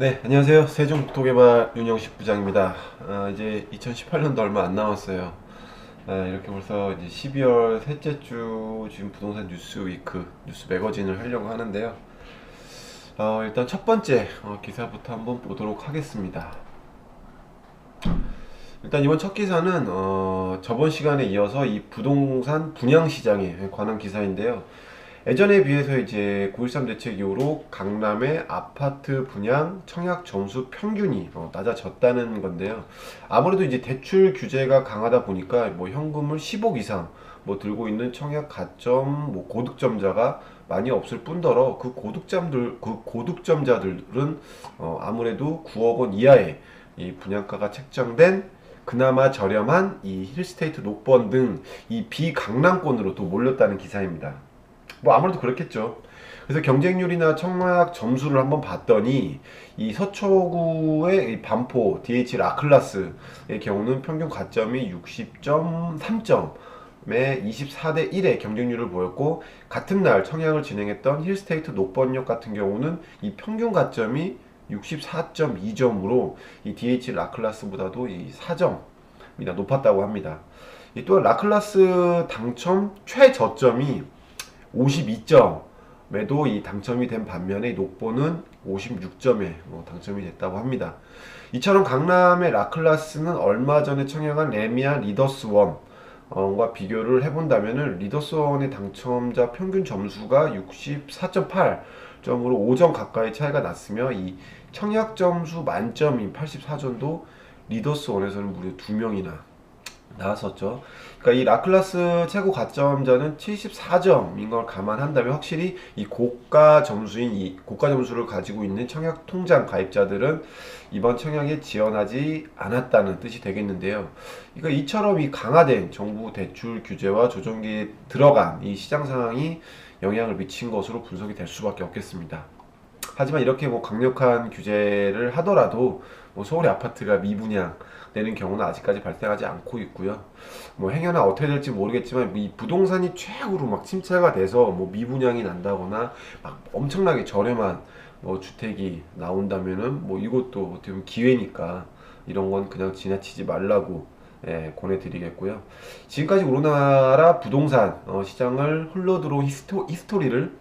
네, 안녕하세요. 세종국토개발 윤영식 부장입니다. 이제 2018년도 얼마 안 남았어요. 이렇게 벌써 이제 12월 셋째 주 지금 부동산 뉴스 위크, 뉴스 매거진을 하려고 하는데요. 일단 첫 번째 기사부터 한번 보도록 하겠습니다. 일단 이번 첫 기사는 저번 시간에 이어서 이 부동산 분양 시장에 관한 기사인데요. 예전에 비해서 이제 9.13 대책 이후로 강남의 아파트 분양 청약 점수 평균이 낮아졌다는 건데요. 아무래도 이제 대출 규제가 강하다 보니까 뭐 현금을 10억 이상 뭐 들고 있는 청약 가점 뭐 고득점자가 많이 없을 뿐더러 그 고득점자들은 아무래도 9억 원 이하의 이 분양가가 책정된 그나마 저렴한 이 힐스테이트 녹번 등 이 비강남권으로 또 몰렸다는 기사입니다. 뭐 아무래도 그렇겠죠. 그래서 경쟁률이나 청약 점수를 한번 봤더니 이 서초구의 이 반포 DH 라클라스의 경우는 평균 가점이 60.3점에 24대 1의 경쟁률을 보였고, 같은 날 청약을 진행했던 힐스테이트 녹번역 같은 경우는 이 평균 가점이 64.2점으로 이 DH 라클라스보다도 이 4점이나 높았다고 합니다. 또한 라클라스 당첨 최저점이 52점에도 이 당첨이 된 반면에 녹보는 56점에 당첨이 됐다고 합니다. 이처럼 강남의 라클라스는 얼마 전에 청약한 레미안 리더스원과 비교를 해본다면 리더스원의 당첨자 평균 점수가 64.8점으로 5점 가까이 차이가 났으며, 이 청약 점수 만점인 84점도 리더스원에서는 무려 2명이나 나왔었죠. 그러니까 이 라클라스 최고 가점자는 74점인 걸 감안한다면 확실히 이 고가 점수를 가지고 있는 청약 통장 가입자들은 이번 청약에 지원하지 않았다는 뜻이 되겠는데요. 그러니까 이처럼 이 강화된 정부 대출 규제와 조정기에 들어간 이 시장 상황이 영향을 미친 것으로 분석이 될 수밖에 없겠습니다. 하지만 이렇게 뭐 강력한 규제를 하더라도 뭐 서울의 아파트가 미분양 되는 경우는 아직까지 발생하지 않고 있고요. 뭐 행여나 어떻게 될지 모르겠지만 이 부동산이 최악으로 막 침체가 돼서 뭐 미분양이 난다거나 막 엄청나게 저렴한 뭐 주택이 나온다면은 뭐 이것도 어떻게 보면 기회니까 이런 건 그냥 지나치지 말라고 권해드리겠고요. 지금까지 우리나라 부동산 시장을 흘러들어온 히스토리를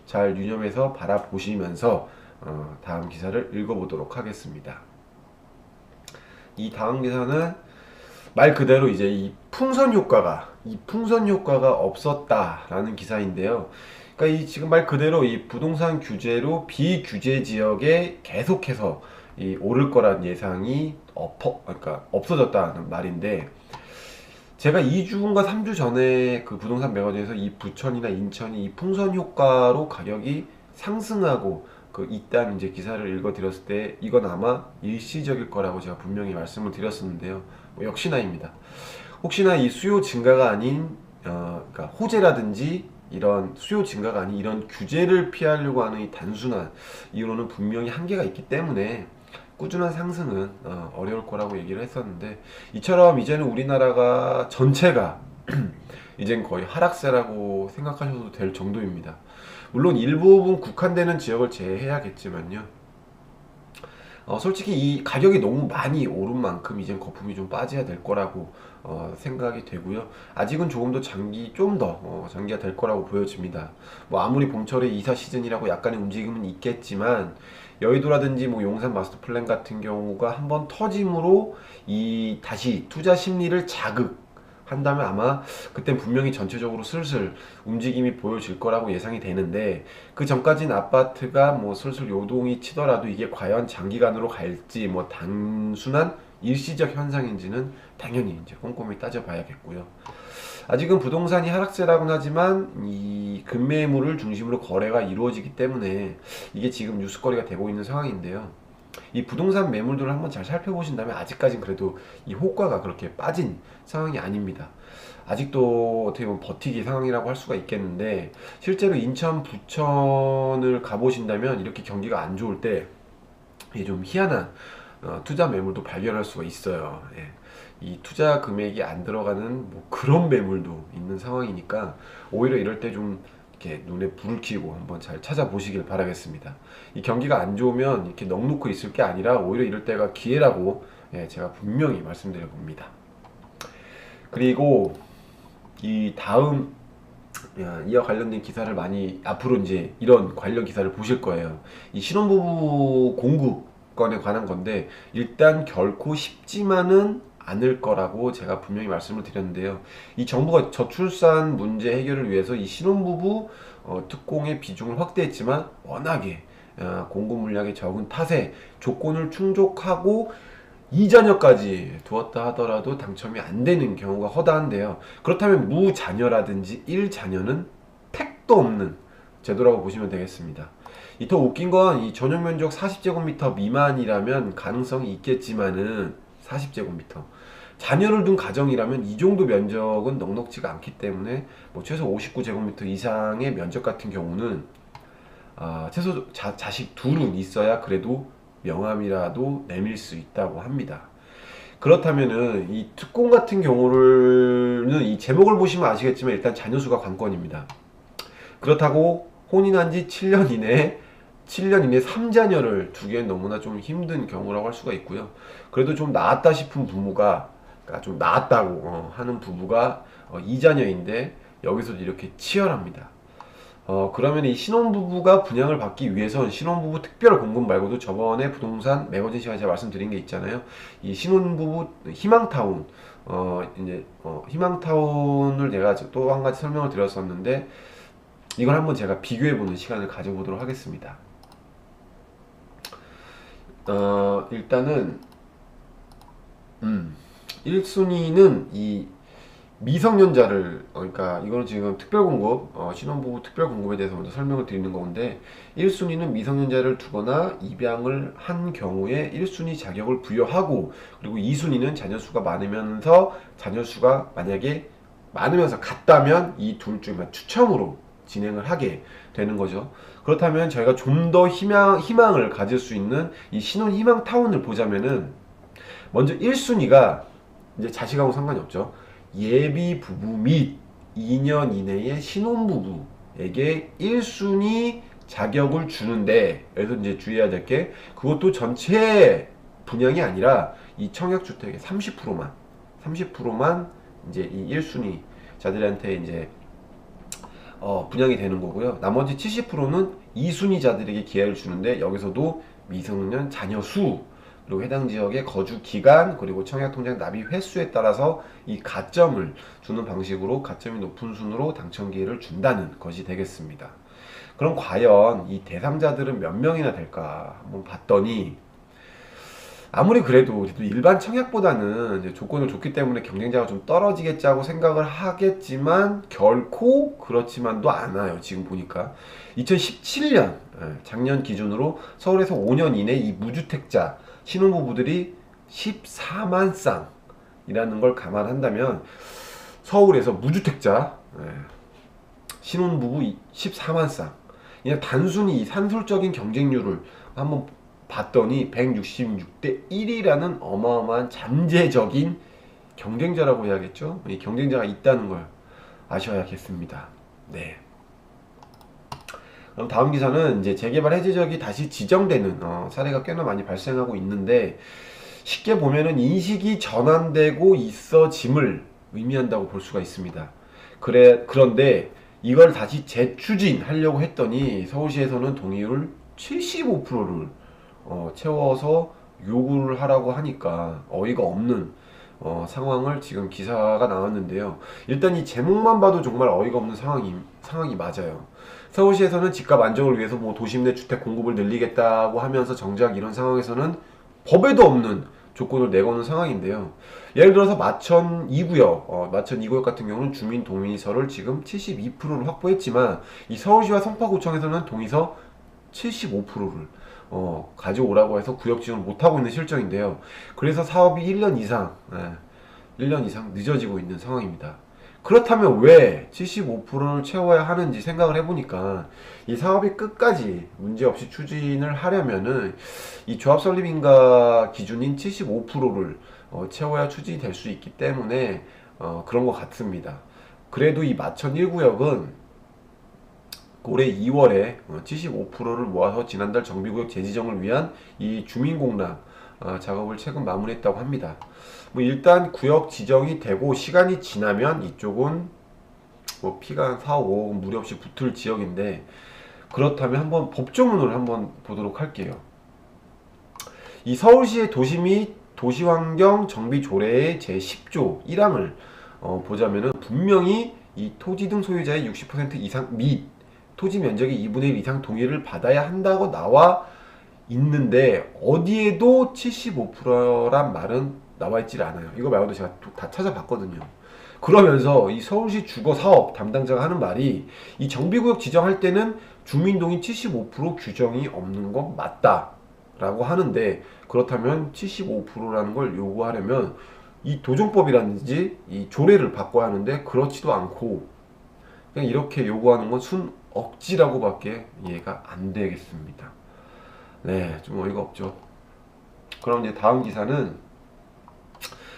잘 유념해서 바라보시면서 다음 기사를 읽어보도록 하겠습니다. 이 다음 기사는 말 그대로 이제 이 풍선 효과가 없었다라는 기사인데요. 그러니까 이 지금 말 그대로 이 부동산 규제로 비규제 지역에 계속해서 이 오를 거란 예상이 그러니까 없어졌다는 말인데, 제가 2주인가 3주 전에 그 부동산 매거진에서 이 부천이나 인천이 이 풍선 효과로 가격이 상승하고 있다는 이제 기사를 읽어드렸을 때 이건 아마 일시적일 거라고 제가 분명히 말씀을 드렸었는데요. 뭐 역시나입니다. 혹시나 이 수요 증가가 아닌 그러니까 호재라든지 이런 수요 증가가 아닌 이런 규제를 피하려고 하는 이 단순한 이유로는 분명히 한계가 있기 때문에 꾸준한 상승은 어려울 거라고 얘기를 했었는데, 이처럼 이제는 우리나라가 전체가 이젠 거의 하락세라고 생각하셔도 될 정도입니다. 물론 일부분 국한되는 지역을 제외해야겠지만요. 솔직히 이 가격이 너무 많이 오른 만큼 이젠 거품이 좀 빠져야 될 거라고 생각이 되고요. 아직은 조금 더 좀 더 장기가 될 거라고 보여집니다. 뭐 아무리 봄철의 이사 시즌이라고 약간의 움직임은 있겠지만 여의도라든지 뭐 용산 마스터 플랜 같은 경우가 한번 터짐으로 이 다시 투자 심리를 한다면 아마 그땐 분명히 전체적으로 슬슬 움직임이 보여질 거라고 예상이 되는데, 그 전까지는 아파트가 뭐 슬슬 요동이 치더라도 이게 과연 장기간으로 갈지 뭐 단순한 일시적 현상인지는 당연히 이제 꼼꼼히 따져봐야겠고요. 아직은 부동산이 하락세라고는 하지만 이 급매물을 중심으로 거래가 이루어지기 때문에 이게 지금 뉴스거리가 되고 있는 상황인데요. 이 부동산 매물들을 한번 잘 살펴보신다면 아직까진 그래도 이 호가가 그렇게 빠진 상황이 아닙니다. 아직도 어떻게 보면 버티기 상황이라고 할 수가 있겠는데, 실제로 인천, 부천을 가보신다면 이렇게 경기가 안 좋을 때 좀 희한한 투자 매물도 발견할 수가 있어요. 이 투자 금액이 안 들어가는 뭐 그런 매물도 있는 상황이니까 오히려 이럴 때 좀 이렇게 눈에 불을 켜고 한번 잘 찾아보시길 바라겠습니다. 이 경기가 안 좋으면 이렇게 넋놓고 있을 게 아니라 오히려 이럴 때가 기회라고 제가 분명히 말씀드려 봅니다. 그리고 이 다음 이와 관련된 기사를 많이 앞으로 이제 이런 관련 기사를 보실 거예요. 이 신혼부부 공급권에 관한 건데 일단 결코 쉽지만은 않을 거라고 제가 분명히 말씀을 드렸는데요. 이 정부가 저출산 문제 해결을 위해서 이 신혼부부 특공의 비중을 확대했지만 워낙에 공급 물량이 적은 탓에 조건을 충족하고 2자녀까지 두었다 하더라도 당첨이 안 되는 경우가 허다한데요. 그렇다면 무자녀라든지 1자녀는 택도 없는 제도라고 보시면 되겠습니다. 이 더 웃긴 건 이 전용 면적 40제곱미터 미만이라면 가능성이 있겠지만은 40제곱미터 자녀를 둔 가정이라면 이 정도 면적은 넉넉지가 않기 때문에 뭐 최소 59제곱미터 이상의 면적 같은 경우는 최소 자식 둘은 있어야 그래도 명함이라도 내밀 수 있다고 합니다. 그렇다면은 이 특공 같은 경우는 이 제목을 보시면 아시겠지만 일단 자녀 수가 관건입니다. 그렇다고 혼인한 지 7년 이내에 3자녀를 두기엔 너무나 좀 힘든 경우라고 할 수가 있고요. 그래도 좀 나았다 싶은 부부가, 그러니까 좀 나았다고 하는 부부가 2자녀인데 여기서도 이렇게 치열합니다. 그러면 이 신혼부부가 분양을 받기 위해선 신혼부부 특별 공급 말고도 저번에 부동산 매거진 시간에 제가 말씀드린 게 있잖아요. 이 신혼부부 희망타운, 희망타운을 내가 또 한 가지 설명을 드렸었는데 이걸 한번 제가 비교해보는 시간을 가져보도록 하겠습니다. 일단은 1순위는 이 미성년자를 그러니까 이거는 지금 특별공급 신혼부부 특별공급에 대해서 먼저 설명을 드리는 건데 1순위는 미성년자를 두거나 입양을 한 경우에 1순위 자격을 부여하고 그리고 2순위는 자녀수가 많으면서 자녀수가 만약에 많으면서 같다면 이 둘 중에 추첨으로 진행을 하게 되는 거죠. 그렇다면 저희가 좀 더 희망을 가질 수 있는 이 신혼 희망타운을 보자면은 먼저 1순위가 이제 자식하고 상관이 없죠. 예비 부부 및 2년 이내의 신혼부부에게 1순위 자격을 주는데 여기서 이제 주의해야 될 게 그것도 전체 분양이 아니라 이 청약주택의 30%만 이제 이 1순위 자들한테 이제 분양이 되는 거고요. 나머지 70%는 2순위자들에게 기회를 주는데 여기서도 미성년 자녀 수 그리고 해당 지역의 거주 기간 그리고 청약통장 납입 횟수에 따라서 이 가점을 주는 방식으로 가점이 높은 순으로 당첨 기회를 준다는 것이 되겠습니다. 그럼 과연 이 대상자들은 몇 명이나 될까 한번 봤더니 아무리 그래도 일반 청약보다는 이제 조건을 줬기 때문에 경쟁자가 좀 떨어지겠지 생각을 하겠지만 결코 그렇지만도 않아요. 지금 보니까 2017년 작년 기준으로 서울에서 5년 이내 이 무주택자 신혼부부들이 14만 쌍이라는 걸 감안한다면 서울에서 무주택자 신혼부부 14만 쌍 그냥 단순히 이 산술적인 경쟁률을 한번 봤더니 166대 1이라는 어마어마한 잠재적인 경쟁자라고 해야겠죠. 이 경쟁자가 있다는 걸 아셔야겠습니다. 네. 그럼 다음 기사는 이제 재개발 해제 지역이 다시 지정되는 사례가 꽤나 많이 발생하고 있는데 쉽게 보면은 인식이 전환되고 있어짐을 의미한다고 볼 수가 있습니다. 그런데 이걸 다시 재추진하려고 했더니 서울시에서는 동의율 75%를 채워서 요구를 하라고 하니까 어이가 없는 상황을 지금 기사가 나왔는데요. 일단 이 제목만 봐도 정말 어이가 없는 상황이 맞아요. 서울시에서는 집값 안정을 위해서 뭐 도심 내 주택 공급을 늘리겠다고 하면서 정작 이런 상황에서는 법에도 없는 조건을 내거는 상황인데요. 예를 들어서 마천 2구역, 마천 2구역 같은 경우는 주민 동의서를 지금 72%를 확보했지만 이 서울시와 성파구청에서는 동의서 75%를 가져오라고 해서 구역 지원을 못하고 있는 실정인데요. 그래서 사업이 1년 이상 늦어지고 있는 상황입니다. 그렇다면 왜 75%를 채워야 하는지 생각을 해보니까 이 사업이 끝까지 문제없이 추진을 하려면은 이 조합 설립인가 기준인 75%를 채워야 추진이 될 수 있기 때문에 그런 것 같습니다. 그래도 이 마천 1구역은 올해 2월에 75%를 모아서 지난달 정비구역 재지정을 위한 이 주민공람 작업을 최근 마무리했다고 합니다. 뭐 일단 구역 지정이 되고 시간이 지나면 이쪽은 뭐 피가 한 4, 5억 무리 없이 붙을 지역인데, 그렇다면 한번 법조문을 한번 보도록 할게요. 이 서울시의 도시 및 도시환경 정비 조례의 제10조 1항을 보자면은 분명히 이 토지 등 소유자의 60% 이상 및 토지 면적의 2분의 1 이상 동의를 받아야 한다고 나와 있는데 어디에도 75%란 말은 나와 있질 않아요. 이거 말고도 제가 다 찾아봤거든요. 그러면서 이 서울시 주거사업 담당자가 하는 말이, 이 정비구역 지정할 때는 주민동의 75% 규정이 없는 건 맞다 라고 하는데, 그렇다면 75%라는 걸 요구하려면 이 도정법이라든지 이 조례를 바꿔야 하는데 그렇지도 않고 그냥 이렇게 요구하는 건 순 억지라고 밖에 이해가 안 되겠습니다. 네, 좀 어이가 없죠. 그럼 이제 다음 기사는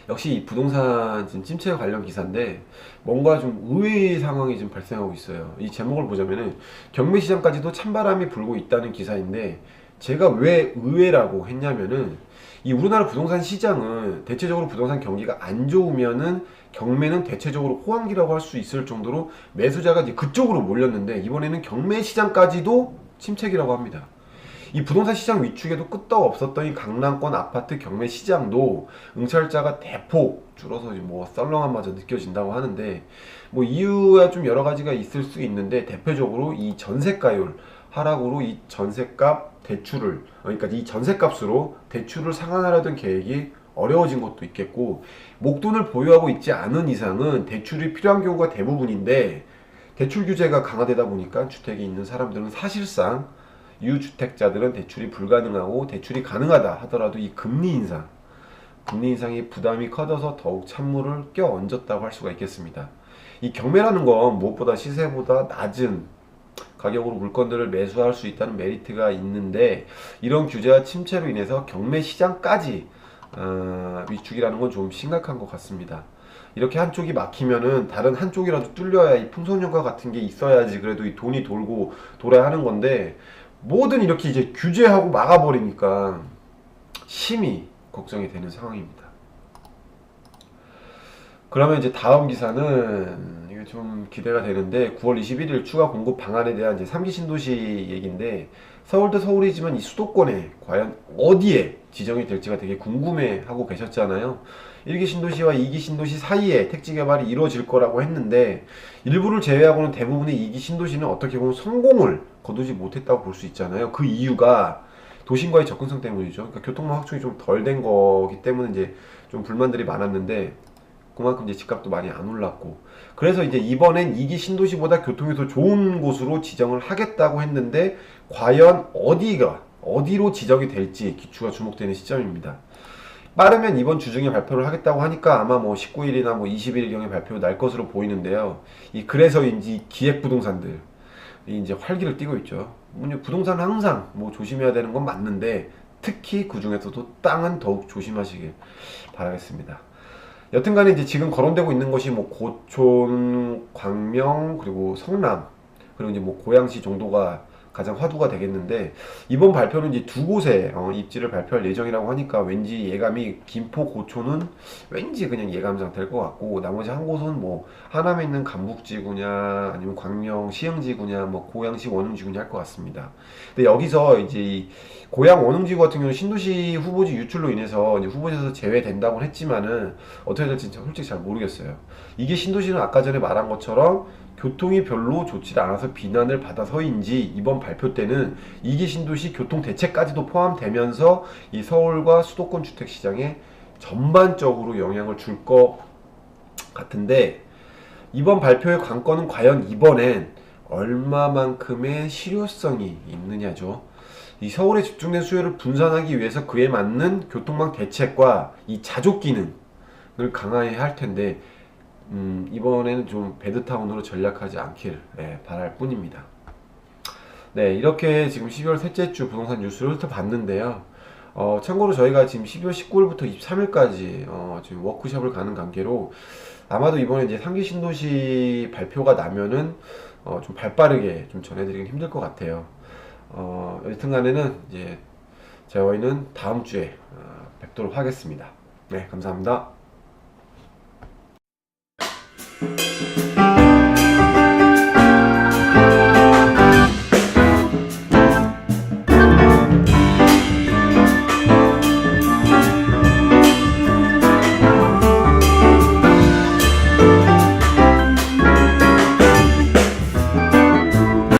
역시 이 부동산 지금 침체 관련 기사인데, 뭔가 좀 의외의 상황이 좀 발생하고 있어요. 이 제목을 보자면은 경매 시장까지도 찬바람이 불고 있다는 기사인데, 제가 왜 의외라고 했냐면은 이 우리나라 부동산 시장은 대체적으로 부동산 경기가 안 좋으면은 경매는 대체적으로 호황기라고 할 수 있을 정도로 매수자가 이제 그쪽으로 몰렸는데, 이번에는 경매 시장까지도 침체기라고 합니다. 이 부동산 시장 위축에도 끄떡 없었던 이 강남권 아파트 경매 시장도 응찰자가 대폭 줄어서 뭐 썰렁함마저 느껴진다고 하는데, 뭐 이유야 좀 여러 가지가 있을 수 있는데, 대표적으로 이 전세가율 하락으로 이 전세값 대출을, 그러니까 이 전세값으로 대출을 상환하려던 계획이 어려워진 것도 있겠고, 목돈을 보유하고 있지 않은 이상은 대출이 필요한 경우가 대부분인데, 대출 규제가 강화되다 보니까 주택이 있는 사람들은 사실상, 유주택자들은 대출이 불가능하고 대출이 가능하다 하더라도 이 금리 인상이 부담이 커져서 더욱 찬물을 껴얹었다고 할 수가 있겠습니다. 이 경매라는 건 무엇보다 시세보다 낮은 가격으로 물건들을 매수할 수 있다는 메리트가 있는데, 이런 규제와 침체로 인해서 경매 시장까지 위축이라는 건 좀 심각한 것 같습니다. 이렇게 한쪽이 막히면은 다른 한쪽이라도 뚫려야 이 풍선효과 같은 게 있어야지 그래도 이 돈이 돌고 돌아야 하는 건데, 뭐든 이렇게 이제 규제하고 막아버리니까 심히 걱정이 되는 상황입니다. 그러면 이제 다음 기사는 이게 좀 기대가 되는데, 9월 21일 추가 공급 방안에 대한 이제 3기 신도시 얘기인데, 서울도 서울이지만 이 수도권에 과연 어디에 지정이 될지가 되게 궁금해하고 계셨잖아요. 1기 신도시와 2기 신도시 사이에 택지 개발이 이루어질 거라고 했는데, 일부를 제외하고는 대부분의 2기 신도시는 어떻게 보면 성공을 거두지 못했다고 볼 수 있잖아요. 그 이유가 도심과의 접근성 때문이죠. 그러니까 교통망 확충이 좀 덜 된 거기 때문에 이제 좀 불만들이 많았는데, 그만큼 이제 집값도 많이 안 올랐고, 그래서 이제 이번엔 2기 신도시보다 교통이 더 좋은 곳으로 지정을 하겠다고 했는데, 과연 어디로 지정이 될지 기추가 주목되는 시점입니다. 빠르면 이번 주 중에 발표를 하겠다고 하니까 아마 뭐 19일이나 뭐 20일경에 발표 날 것으로 보이는데요. 그래서인지 기획부동산들이 이제 활기를 띠고 있죠. 부동산은 항상 뭐 조심해야 되는 건 맞는데, 특히 그 중에서도 땅은 더욱 조심하시길 바라겠습니다. 여튼간에 이제 지금 거론되고 있는 것이 뭐 고촌, 광명, 그리고 성남, 그리고 이제 뭐 고양시 정도가 가장 화두가 되겠는데, 이번 발표는 이제 두 곳에 입지를 발표할 예정이라고 하니까 왠지 예감이 김포, 고촌은 왠지 그냥 예감상 될 것 같고, 나머지 한 곳은 뭐 하남에 있는 간북지구냐 아니면 광명 시흥지구냐 뭐 고양시 원흥지구냐 할 것 같습니다. 근데 여기서 이제 이 고양 원흥지구 같은 경우는 신도시 후보지 유출로 인해서 이제 후보지에서 제외된다고 했지만은 어떻게 될지 솔직히 잘 모르겠어요. 이게 신도시는 아까 전에 말한 것처럼 교통이 별로 좋지 않아서 비난을 받아서인지 이번 발표 때는 2기 신도시 교통 대책까지도 포함되면서 이 서울과 수도권 주택 시장에 전반적으로 영향을 줄 것 같은데, 이번 발표의 관건은 과연 이번엔 얼마만큼의 실효성이 있느냐죠. 이 서울에 집중된 수요를 분산하기 위해서 그에 맞는 교통망 대책과 이 자족 기능을 강화해야 할 텐데, 이번에는 좀 배드타운으로 전략하지 않길 바랄 뿐입니다. 네, 이렇게 지금 12월 셋째 주 부동산 뉴스를 훑어봤는데요. 참고로 저희가 지금 12월 19일부터 23일까지 지금 워크숍을 가는 관계로 아마도 이번에 이제 3기 신도시 발표가 나면은 좀 발빠르게 좀 전해드리긴 힘들 것 같아요. 여튼 간에는 이제 제어이는 다음 주에 뵙도록 하겠습니다. 네, 감사합니다.